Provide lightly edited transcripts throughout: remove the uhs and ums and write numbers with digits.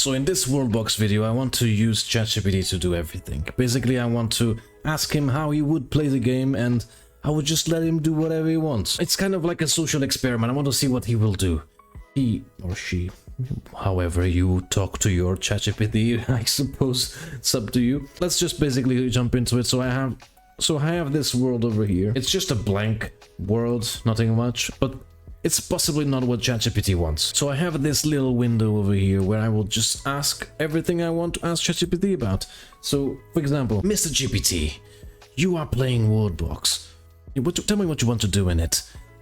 So in this WorldBox video, I want to use ChatGPT to do everything. Basically, I want to ask him how he would play the game, and I would just let him do whatever he wants. It's kind of like a social experiment. I want to see what he will do. He or she, however you talk to your ChatGPT, I suppose it's up to you. Let's just basically jump into it. So I have this world over here. It's just a blank world, nothing much, but it's possibly not what ChatGPT wants. So I have this little window over here where I will just ask everything I want to ask ChatGPT about. So, for example, Mr. GPT, you are playing WorldBox. Tell me what you want to do in it.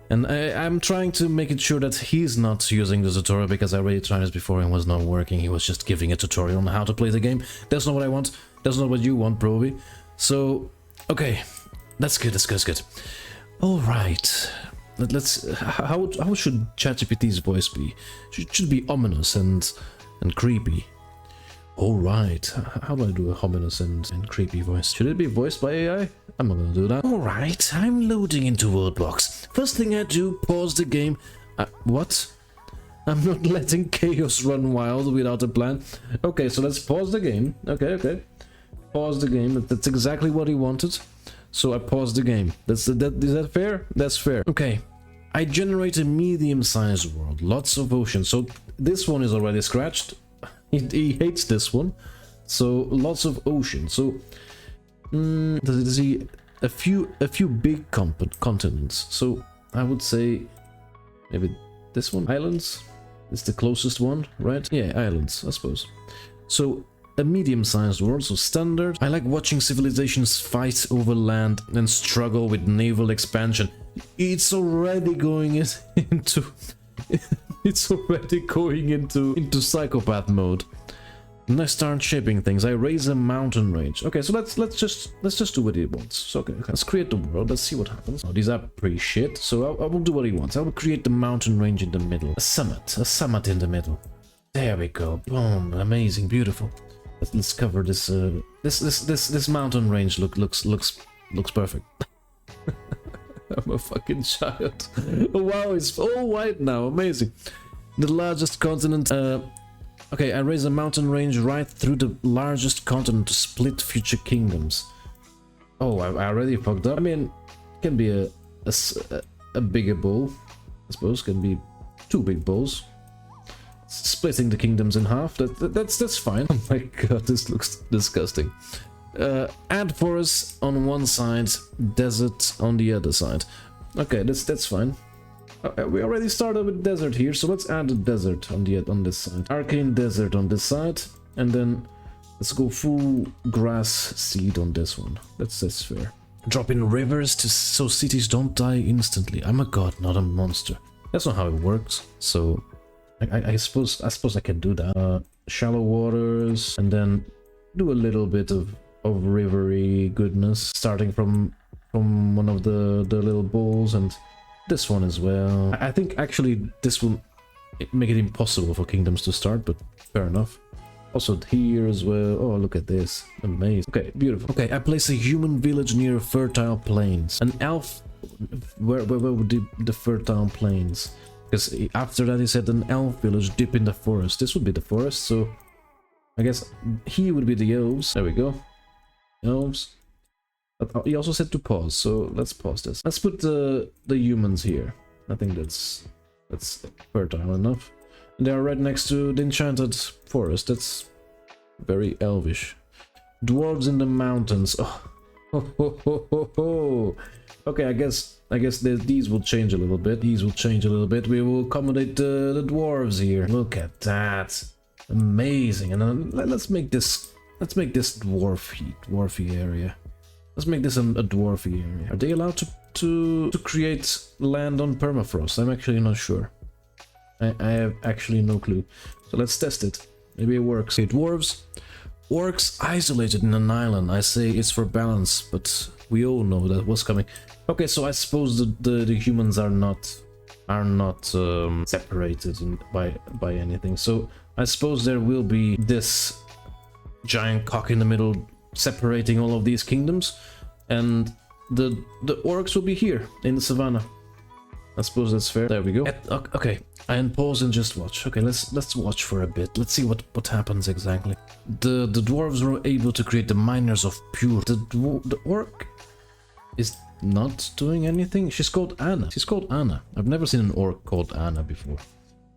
And I'm trying to make it sure that he's not using the tutorial, because I already tried this before and it was not working. He was just giving a tutorial on how to play the game. That's not what I want. That's not what you want, probably. So, okay, that's good. That's good. All right. Let's. How should ChatGPT's voice be? It should be ominous and creepy. All right. How do I do a ominous and creepy voice? Should it be voiced by AI? I'm not gonna do that. All right. I'm loading into WorldBox. First thing I do, pause the game. What? I'm not letting chaos run wild without a plan. Okay, so let's pause the game. Okay. Pause the game. That's exactly what he wanted. So I paused the game. Is that fair? That's fair. Okay. I generate a medium-sized world. Lots of ocean. So this one is already scratched. He hates this one. So lots of ocean. So does he a few big continents? So I would say maybe this one. Islands is the closest one, right? Yeah, islands, I suppose. So a medium-sized world, so standard. I like watching civilizations fight over land and struggle with naval expansion. It's already going into psychopath mode. And I start shaping things. I raise a mountain range. Okay, so let's just do what he wants. So, okay, let's create the world. Let's see what happens. Oh, these are pretty shit. So I will do what he wants. I will create the mountain range in the middle. A summit in the middle. There we go. Boom. Amazing. Beautiful. Let's cover this. This mountain range looks perfect. I'm a fucking child. Oh, wow, it's all white now. Amazing. The largest continent. Okay, I raise a mountain range right through the largest continent to split future kingdoms. Oh, I already fucked up. I mean, can be a bigger bowl. I suppose can be two big bowls. Splitting the kingdoms in half. That's fine. Oh my god, this looks disgusting. Add forest on one side, desert on the other side. Okay, that's fine. We already started with desert here, so let's add a desert on this side. Arcane desert on this side, and then let's go full grass seed on this one. That's fair. Drop in rivers so cities don't die instantly. I'm a god, not a monster. That's not how it works. So I suppose I can do that. Shallow waters, and then do a little bit of rivery goodness, starting from one of the little bowls, and this one as well. I think actually this will make it impossible for kingdoms to start, but fair enough. Also here as well. Oh, look at this. Amazing. Okay, beautiful. Okay, I place a human village near fertile plains. An elf. Where would the fertile plains? Because after that he said an elf village deep in the forest. This would be the forest, so I guess he would be the elves. There we go. Elves. But he also said to pause, so let's pause this. Let's put the humans here. I think that's fertile enough. And they are right next to the enchanted forest. That's very elvish. Dwarves in the mountains. Oh. Okay, I guess these will change a little bit. These will change a little bit. We will accommodate the dwarves here. Look at that. Amazing. And then let's make this dwarfy area. Let's make this a dwarfy area. Are they allowed to create land on permafrost? I'm actually not sure. I have actually no clue. So let's test it. Maybe it works. Okay, dwarves. Orcs isolated in an island. I say it's for balance, but we all know that was coming. Okay, so I suppose the humans are not separated by anything. So I suppose there will be this giant cock in the middle separating all of these kingdoms, and the orcs will be here in the savannah. I suppose that's fair. There we go. Okay, and pause and just watch. Okay, let's watch for a bit. Let's see what happens exactly. The dwarves were able to create the miners of pure. The orc is not doing anything. She's called Anna. She's called Anna. I've never seen an orc called Anna before.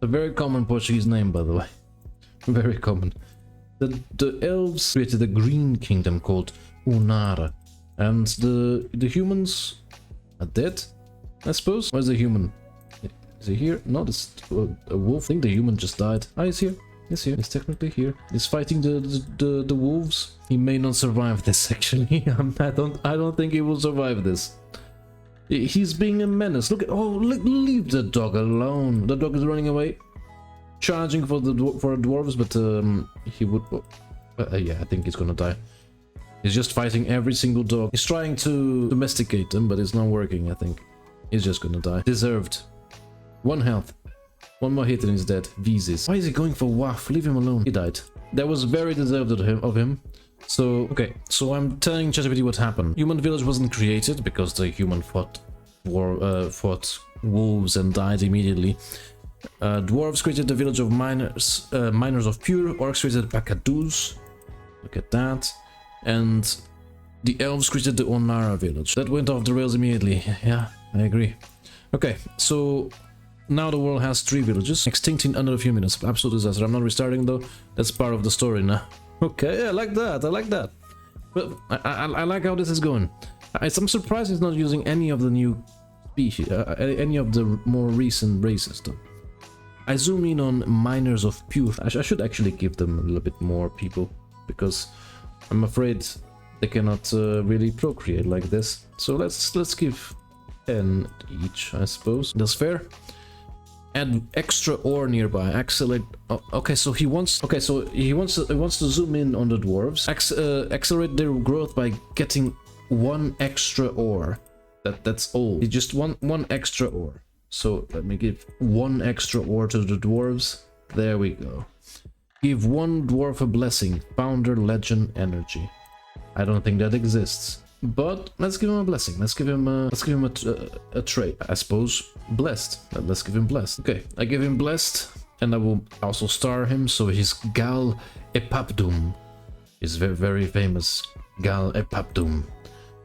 A very common Portuguese name, by the way. Very common. The elves created a green kingdom called Unara, and the humans are dead, I suppose. Where's the human? Is he here? No, it's a wolf. I think the human just died. Ah, he's here. He's here. He's technically here. He's fighting the wolves. He may not survive this. Actually, I don't think he will survive this. He's being a menace. Look at leave the dog alone. The dog is running away, charging for the dwarves, but he would. Yeah, I think he's gonna die. He's just fighting every single dog. He's trying to domesticate them, but it's not working. I think he's just gonna die. Deserved. 1 health. 1 more hit and he's dead. Vises. Why is he going for Waff? Leave him alone. He died. That was very deserved of him. So, okay. So I'm telling ChatGPT what happened. Human village wasn't created because the human fought wolves and died immediately. Dwarves created the village of miners of pure. Orcs created Pakadus. Look at that. And the elves created the Onara village. That went off the rails immediately. Yeah, I agree. Okay, so now the world has 3 villages, extinct in under a few minutes. Absolute disaster. I'm not restarting though. That's part of the story now. Okay, yeah, I like that. I like that. Well, I like how this is going. I'm surprised it's not using any of the new species, any of the more recent races though. I zoom in on miners of pure. I should actually give them a little bit more people, because I'm afraid they cannot really procreate like this. So let's give 10 each, I suppose. That's fair. Add extra ore nearby. Accelerate. Oh, okay, so he wants. Okay, so he wants to zoom in on the dwarves. Accelerate their growth by getting 1 extra ore. That's all. He just want 1 extra ore. So let me give 1 extra ore to the dwarves. There we go. Give 1 dwarf a blessing. Founder legend energy. I don't think that exists. But let's give him a blessing. Let's give him a trait, I suppose. Blessed. Let's give him blessed. Okay, I give him blessed, and I will also star him. So he's Gal Epapdum. He's very, very famous. Gal Epapdum.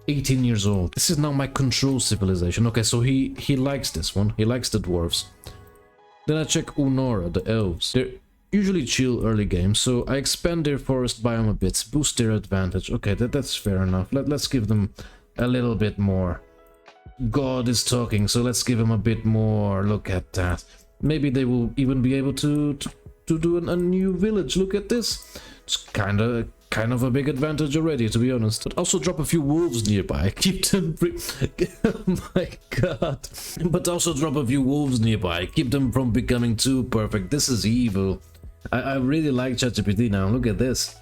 18 years old. This is now my control civilization. Okay, so he likes this one. He likes the dwarves. Then I check Unora, the elves. They're usually chill early game, so I expand their forest biome a bit, boost their advantage. Okay, that's fair enough. Let's give them a little bit more. God is talking, so let's give him a bit more. Look at that. Maybe they will even be able to do a new village. Look at this. It's kind of a big advantage already, to be honest. But also drop a few wolves nearby. Keep them oh my god. But also drop a few wolves nearby. Keep them from becoming too perfect. This is evil. I really like ChatGPT now. Look at this.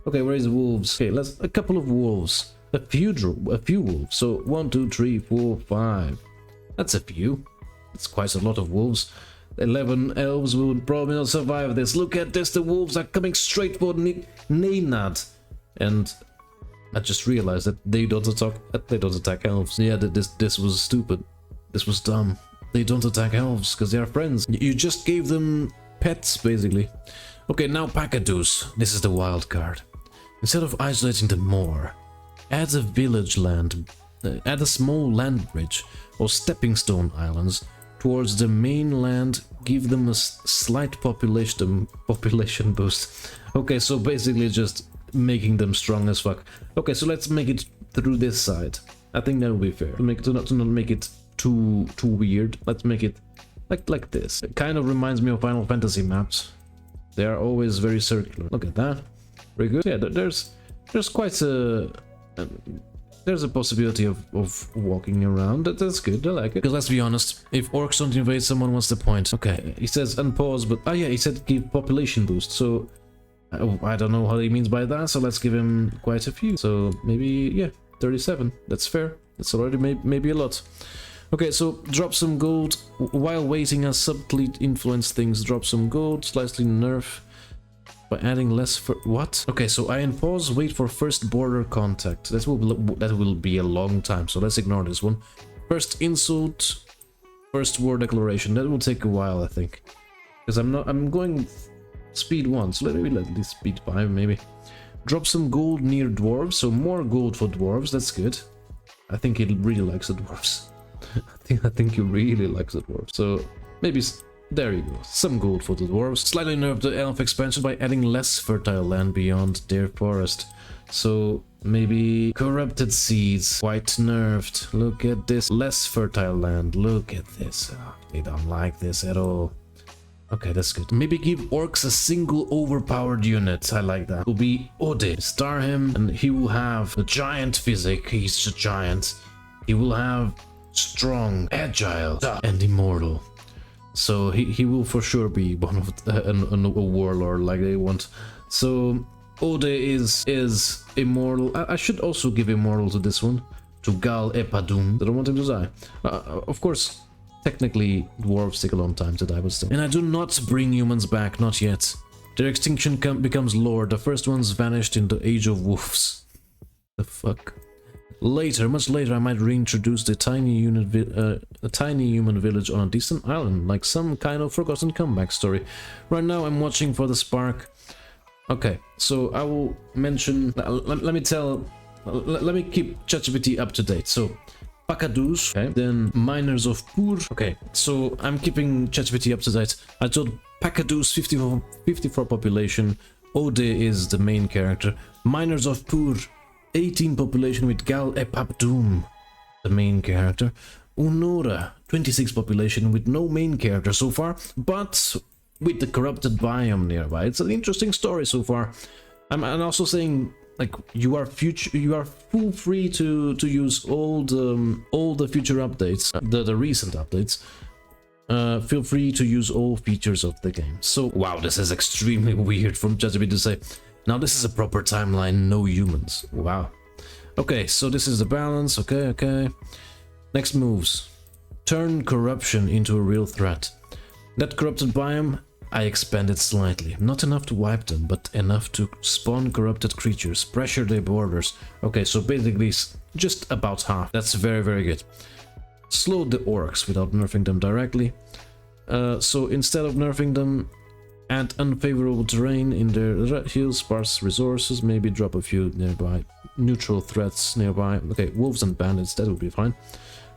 Okay, where is wolves? Okay, let's a couple of wolves. A few wolves. So 1, 2, 3, 4, 5. That's a few. That's quite a lot of wolves. 11 elves will probably not survive this. Look at this. The wolves are coming straight for Nenad. And I just realized that they don't attack elves. Yeah, this was stupid. This was dumb. They don't attack elves because they are friends. You just gave them pets, basically. Okay, now Pakadus. This is the wild card. Instead of isolating them more, add a village land, add a small land bridge or stepping stone islands towards the mainland. Give them a slight population boost. Okay, so basically just making them strong as fuck. Okay, so let's make it through this side. I think that will be fair. To not make it too weird. Let's make it like this. It kind of reminds me of Final Fantasy maps. They are always very circular. Look at that. Very good. Yeah, there's quite a there's a possibility of walking around. That's good. I like it. Because let's be honest, if orcs don't invade someone, what's the point? Okay, he says unpause, but oh yeah, he said give population boost. So I don't know what he means by that. So let's give him quite a few. So maybe yeah, 37. That's fair. That's already maybe a lot. Okay, so drop some gold. While waiting, I subtly influence things. Drop some gold, slightly nerf by adding less for what? Okay, so I unpause, wait for first border contact. That will be a long time, so let's ignore this one. First insult. First war declaration. That will take a while, I think. Because I'm going speed 1, so let me speed 5 maybe. Drop some gold near dwarves, so more gold for dwarves, that's good. I think he really likes the dwarves. I think he really likes the dwarves. So maybe there you go. Some gold for the dwarves. Slightly nerfed the elf expansion by adding less fertile land beyond their forest. So maybe corrupted seeds, quite nerfed. Look at this, less fertile land. Look at this. Oh, they don't like this at all. Okay, that's good. Maybe give orcs a single overpowered unit. I like that. It will be Ode. Star him, and he will have a giant physique. He's a giant. He will have strong, agile, and immortal. So he will for sure be one of a warlord like they want. So Ode is immortal. I should also give immortal to this one, to Gal Epadum. I don't want him to die. Of course, technically dwarves take a long time to die, but still. And I do not bring humans back, not yet. Their extinction becomes lore. The first ones vanished in the Age of Wolves. The fuck. Later, much later, I might reintroduce the tiny human village on a distant island, like some kind of forgotten comeback story. Right now, I'm watching for the spark. Okay, so I will mention. Let me keep ChatGPT up to date. So, Pakadus, okay, then Miners of Pur. Okay, so I'm keeping ChatGPT up to date. I told Pakadus 54 population. Ode is the main character. Miners of Pur. 18 population with Gal Epabdoom, the main character. Unora, 26 population with no main character so far, but with the corrupted biome nearby. It's an interesting story so far. I'm also saying, like, you are full free to use all the future updates, the recent updates. Feel free to use all features of the game. So, wow, this is extremely weird from ChatGPT to say. Now this is a proper timeline, no humans. Wow. Okay, so this is the balance. Okay. Next moves. Turn corruption into a real threat. That corrupted biome, I expanded slightly. Not enough to wipe them, but enough to spawn corrupted creatures, pressure their borders. Okay, so basically just about half. That's very, very good. Slow the orcs without nerfing them directly. So instead of nerfing them, add unfavorable terrain in their hills, sparse resources, maybe drop a few nearby neutral threats nearby. Okay, wolves and bandits, that would be fine.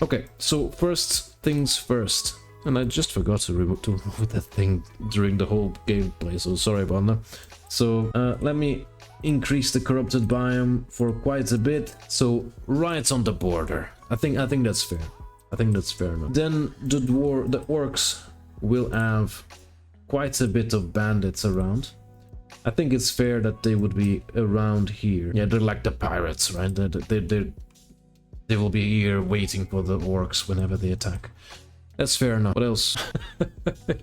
Okay, so first things first. And I just forgot to remove that thing during the whole gameplay, so sorry about that. So let me increase the corrupted biome for quite a bit. So right on the border. I think that's fair. I think that's fair enough. Then the orcs will have quite a bit of bandits around. I think it's fair that they would be around here. Yeah, they're like the pirates, right? They will be here waiting for the orcs whenever they attack. That's fair enough. What else?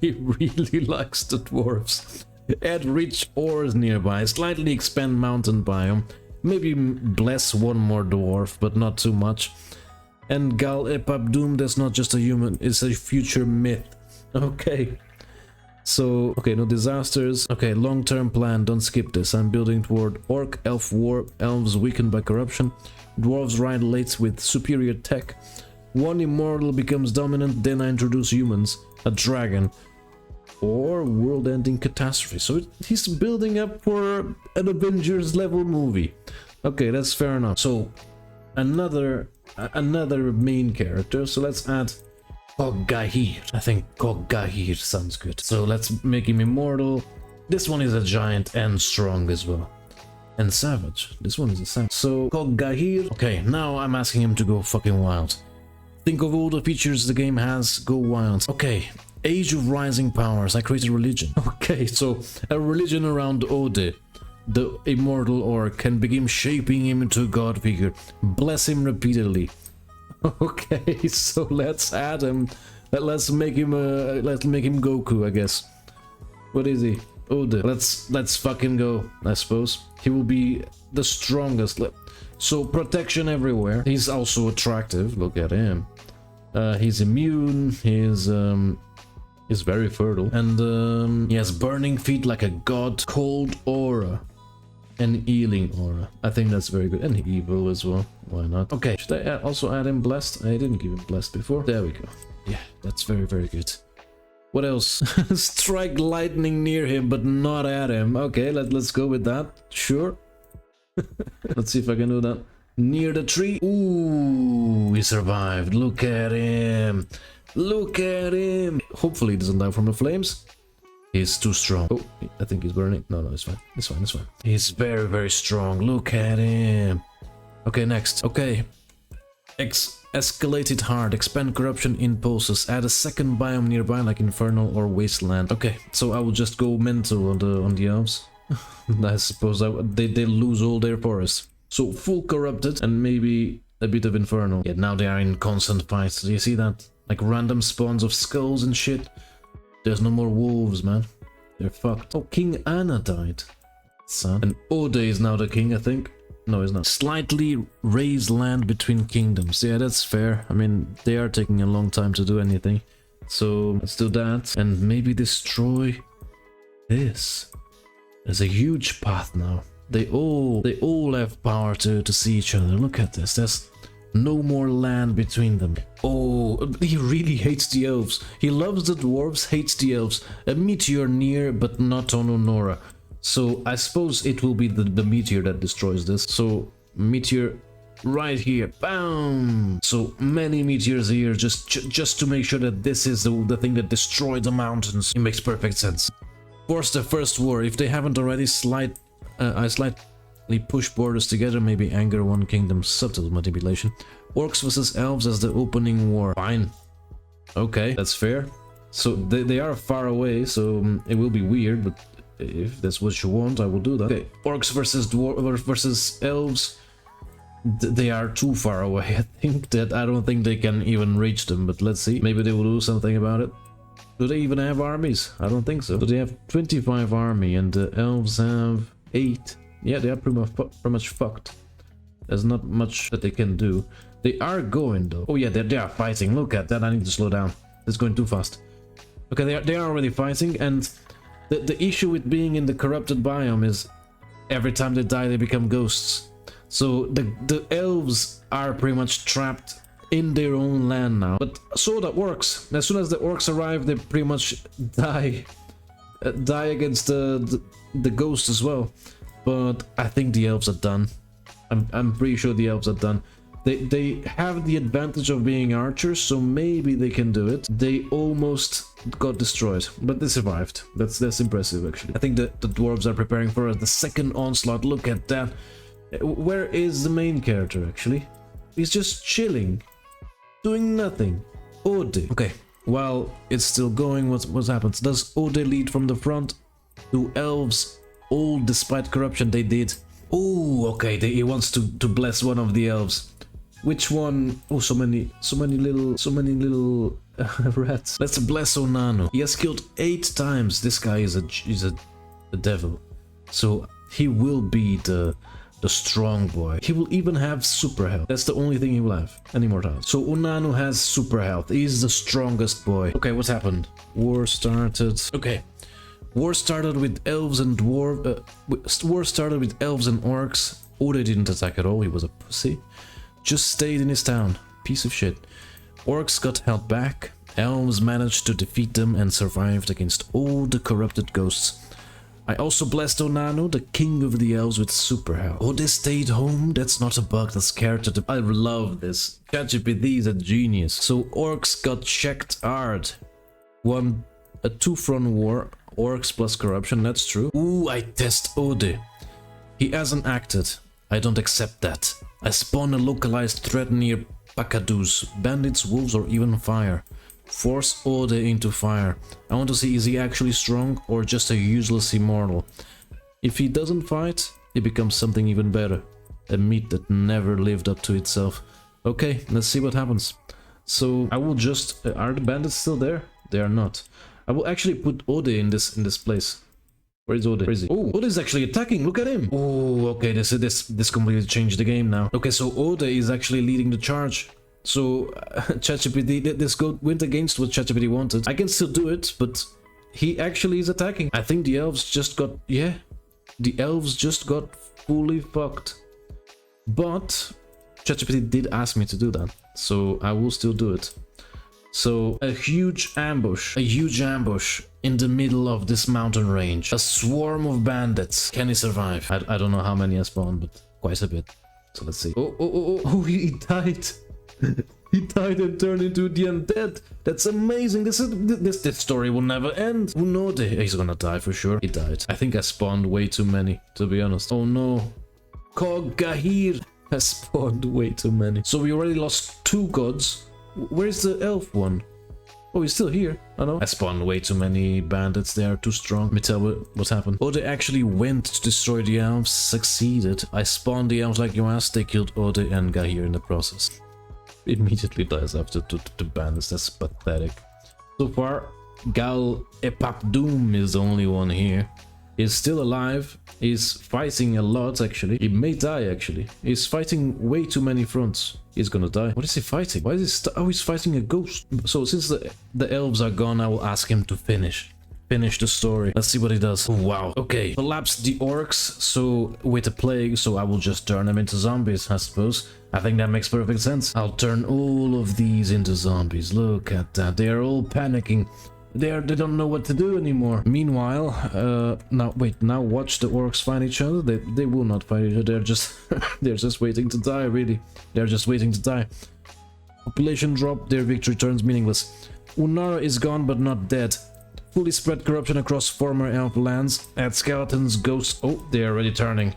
He really likes the dwarves. Add rich ores nearby. Slightly expand mountain biome. Maybe bless one more dwarf, but not too much. And Gal Epabdoom, that's not just a human, it's a future myth. Okay. So, okay, no disasters. Okay, long-term plan, don't skip this. I'm building toward orc, elf war, elves weakened by corruption. Dwarves ride late with superior tech. One immortal becomes dominant, then I introduce humans, a dragon, or world-ending catastrophe. So he's building up for an Avengers level movie. Okay, that's fair enough. So another main character. So let's add Koggahir. I think Koggahir sounds good. So let's make him immortal. This one is a giant and strong as well. And savage. This one is a savage. So Koggahir. Okay, now I'm asking him to go fucking wild. Think of all the features the game has, go wild. Okay, Age of Rising Powers. I created religion. Okay, so a religion around Ode, the immortal orc, can begin shaping him into a god figure. Bless him repeatedly. Okay, so let's add him. Let's make him Goku, I guess. What is he? Ode. Let's fucking go, I suppose. He will be the strongest. So protection everywhere. He's also attractive. Look at him. He's immune. He's very fertile, and he has burning feet like a god. Cold aura, and healing aura. I think that's very good. And evil as well. Why not? Okay. Should I also add him blessed? I didn't give him blessed before. There we go. Yeah, that's very, very good. What else? Strike lightning near him, but not at him. Okay, let's go with that. Sure. Let's see if I can do that. Near the tree. Ooh, he survived. Look at him. Look at him. Hopefully he doesn't die from the flames. He's too strong. Oh, I think he's burning. No, it's fine. It's fine, it's fine. He's very, very strong. Look at him. Okay, next. Okay. Escalate it hard. Expand corruption impulses. Add a second biome nearby like Infernal or Wasteland. Okay, so I will just go mental on the elves. I suppose they lose all their forests. So full corrupted and maybe a bit of Infernal. Yeah, now they are in constant fights. Do you see that? Like random spawns of skulls and shit. There's no more wolves, man. They're fucked. Oh, King Anna died. Sad. And Ode is now the king, I think. No, he's not. Slightly raise land between kingdoms. Yeah, that's fair. I mean, they are taking a long time to do anything. So let's do that. And maybe destroy this. There's a huge path now. They all have power to see each other. Look at this. There's no more land between them. Oh, he really hates the elves. He loves the dwarves, hates the elves. A meteor near, but not on Honora. So I suppose it will be the meteor that destroys this. So meteor right here, bam! So many meteors here just to make sure that this is the thing that destroyed the mountains. It makes perfect sense. Force the first war. If they haven't already, I slightly push borders together. Maybe anger one kingdom. Subtle manipulation. Orcs versus elves as the opening war. Fine. Okay, that's fair. So they are far away, so it will be weird, but if that's what you want, I will do that. Okay, orcs versus elves. They are too far away. I don't think they can even reach them, but let's see. Maybe they will do something about it. Do they even have armies? I don't think so. So they have 25 army and the elves have 8. Yeah, they are pretty much fucked. There's not much that they can do. They are going though. Oh yeah, they are fighting. Look at that. I need to slow down. It's going too fast. Okay, they are already fighting, and the issue with being in the corrupted biome is every time they die they become ghosts. So the elves are pretty much trapped in their own land now. But so that works. As soon as the orcs arrive, they pretty much die against the ghosts as well. But I think the elves are done. I'm pretty sure the elves are done. They have the advantage of being archers, so maybe they can do it. They almost got destroyed, but they survived. That's impressive, actually. I think the dwarves are preparing for the second onslaught. Look at that. Where is the main character, actually? He's just chilling, doing nothing. Ode. Okay, while it's still going, what happens? Does Ode lead from the front? Do elves, all despite corruption, they did? Oh, okay, he wants to bless one of the elves. Which one? Oh, so many little rats. Let's bless Onano. He has killed 8 times. This guy is a devil. So he will be the strong boy. He will even have super health. That's the only thing he will have. And immortality. So Onano has super health. He's the strongest boy. Okay, what's happened? War started. Okay. War started with elves and war started with elves and orcs. Ode didn't attack at all. He was a pussy. Just stayed in his town. Piece of shit. Orcs got held back. Elves managed to defeat them and survived against all the corrupted ghosts. I also blessed Onano, the king of the elves, with super health. Ode stayed home. That's not a bug, that's character. I love this. ChatGPT is a genius. So orcs got checked hard. Won a 2-front war. Orcs plus corruption, that's true. Ooh, I test Ode. He hasn't acted. I don't accept that. I spawn a localized threat near Pakadus, bandits, wolves, or even fire. Force Ode into fire. I want to see, is he actually strong or just a useless immortal? If he doesn't fight, he becomes something even better. A meat that never lived up to itself. Okay, let's see what happens. So I will just... are the bandits still there? They are not. I will actually put Ode in this place. Where is Ode? Where is he? Oh, Ode is actually attacking. Look at him. Oh, okay. This completely changed the game now. Okay, so Ode is actually leading the charge. So ChatGPT, this went against what ChatGPT wanted. I can still do it, but he actually is attacking. I think the elves just got... yeah, the elves just got fully fucked. But ChatGPT did ask me to do that, so I will still do it. So a huge ambush in the middle of this mountain range. A swarm of bandits. Can he survive? I don't know how many I spawned, but quite a bit. So let's see. Oh, he died. He died and turned into the undead. That's amazing. This story will never end. Oh no, he's gonna die for sure. He died. I think I spawned way too many, to be honest. Oh no. Kogahir. I spawned way too many. So we already lost 2 gods. Where's the elf one? Oh, he's still here. I know. I spawned way too many bandits. They are too strong. Let me tell you what happened. Ode actually went to destroy the elves. Succeeded. I spawned the elves like you asked. They killed Ode and Gahir in the process. Immediately dies after the bandits. That's pathetic. So far, Gal Epapdoom is the only one here. He's still alive. He's fighting a lot, actually. He may die, actually. He's fighting way too many fronts. He's gonna die. What is he fighting? Why is he oh, he's fighting a ghost. So since the elves are gone, I will ask him to finish the story. Let's see what he does. Oh, wow. Okay. Collapse the orcs, so with the plague, so I will just turn them into zombies, I suppose. I think that makes perfect sense. I'll turn all of these into zombies. Look at that. They are all panicking. They don't know what to do anymore. Meanwhile, now watch the orcs find each other. They will not fight each other. They're just they're just waiting to die, really. They're just waiting to die. Population drop, their victory turns meaningless. Unara is gone but not dead. Fully spread corruption across former elf lands. Add skeletons, ghosts. Oh, they're already turning.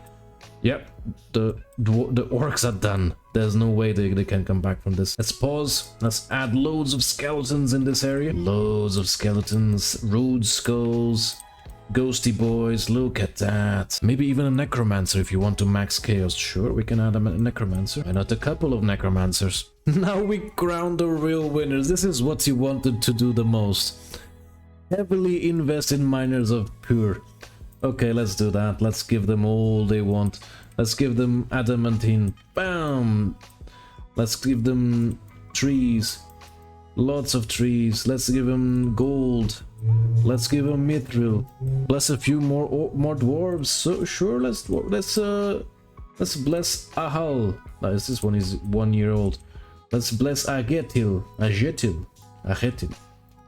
Yep, the orcs are done. There's no way they can come back from this. Let's pause. Let's add loads of skeletons in this area. Loads of skeletons, rude skulls, ghosty boys. Look at that. Maybe even a necromancer if you want to max chaos. Sure, we can add a necromancer. Why not a couple of necromancers? Now we crown the real winners. This is what you wanted to do the most. Heavily invest in miners of pure. Okay, let's do that. Let's give them all they want. Let's give them adamantine. Bam! Let's give them trees. Lots of trees. Let's give them gold. Let's give them mithril. Bless a few more dwarves. So sure, let's bless Ahal. This one is 1 year old. Let's bless Agetil.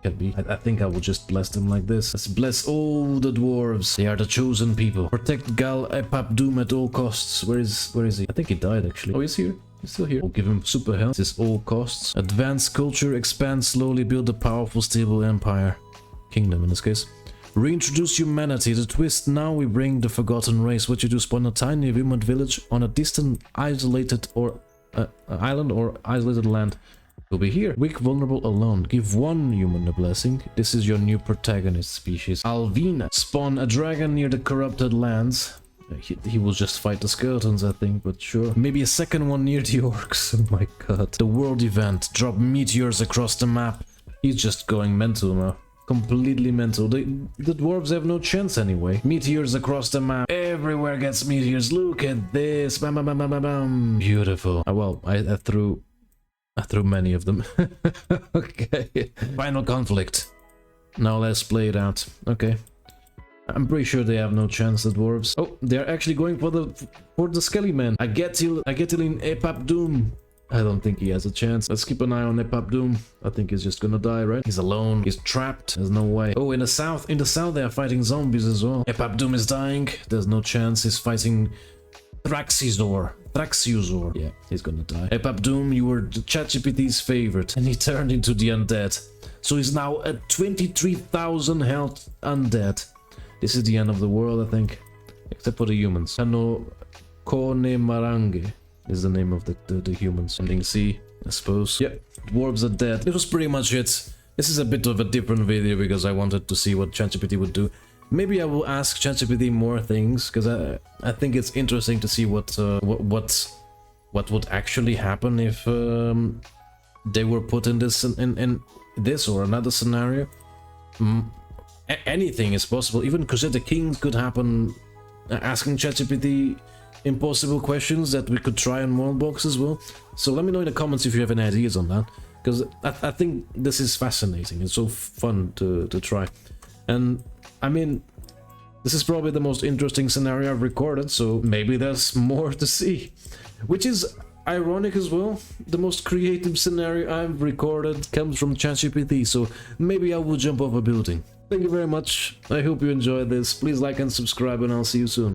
Can be. I think I will just bless them like this. Let's bless all the dwarves. They are the chosen people. Protect Gal Epapdoom at all costs. Where is he? I think he died actually. Oh, he's here. He's still here. We'll give him super health. This is all costs. Advance culture, expand slowly, build a powerful, stable empire. Kingdom in this case. Reintroduce humanity. The twist now we bring the forgotten race. What you do, spawn a tiny remote village on a distant isolated or island or isolated land. Will be here. Weak, vulnerable, alone. Give one human a blessing. This is your new protagonist species. Alvina. Spawn a dragon near the corrupted lands. He will just fight the skeletons, I think, but sure. Maybe a second one near the orcs. Oh my god. The world event. Drop meteors across the map. He's just going mental now. Completely mental. The dwarves have no chance anyway. Meteors across the map. Everywhere gets meteors. Look at this. Bam, bam, bam, bam, bam, bam. Beautiful. Well, I threw many of them. Okay. Final conflict. Now let's play it out. Okay. I'm pretty sure they have no chance, the dwarves. Oh, they're actually going for the skelly man. Agetil in Epapdoom. I don't think he has a chance. Let's keep an eye on Epapdoom. I think he's just gonna die, right? He's alone. He's trapped. There's no way. Oh, in the south they are fighting zombies as well. Epapdoom is dying. There's no chance. He's fighting Thraxizor. Yeah, he's gonna die. Epapdoom, you were the ChatGPT's favorite, and he turned into the undead. So he's now a 23,000 health undead. This is the end of the world, I think. Except for the humans. Kano Konemarange is the name of the humans. Ending C, I suppose. Yep, dwarves are dead. This was pretty much it. This is a bit of a different video because I wanted to see what ChatGPT would do. Maybe I will ask ChatGPT more things, because I think it's interesting to see what would actually happen if they were put in this or another scenario. Anything is possible. Even Crusader Kings could happen. Asking ChatGPT impossible questions that we could try on WorldBox as well. So let me know in the comments if you have any ideas on that, because I think this is fascinating. It's so fun to try. And I mean, this is probably the most interesting scenario I've recorded, so maybe there's more to see. Which is, ironic as well. The most creative scenario I've recorded comes from ChatGPT, so maybe I will jump off a building. Thank you very much. I hope you enjoyed this. Please like and subscribe, and I'll see you soon.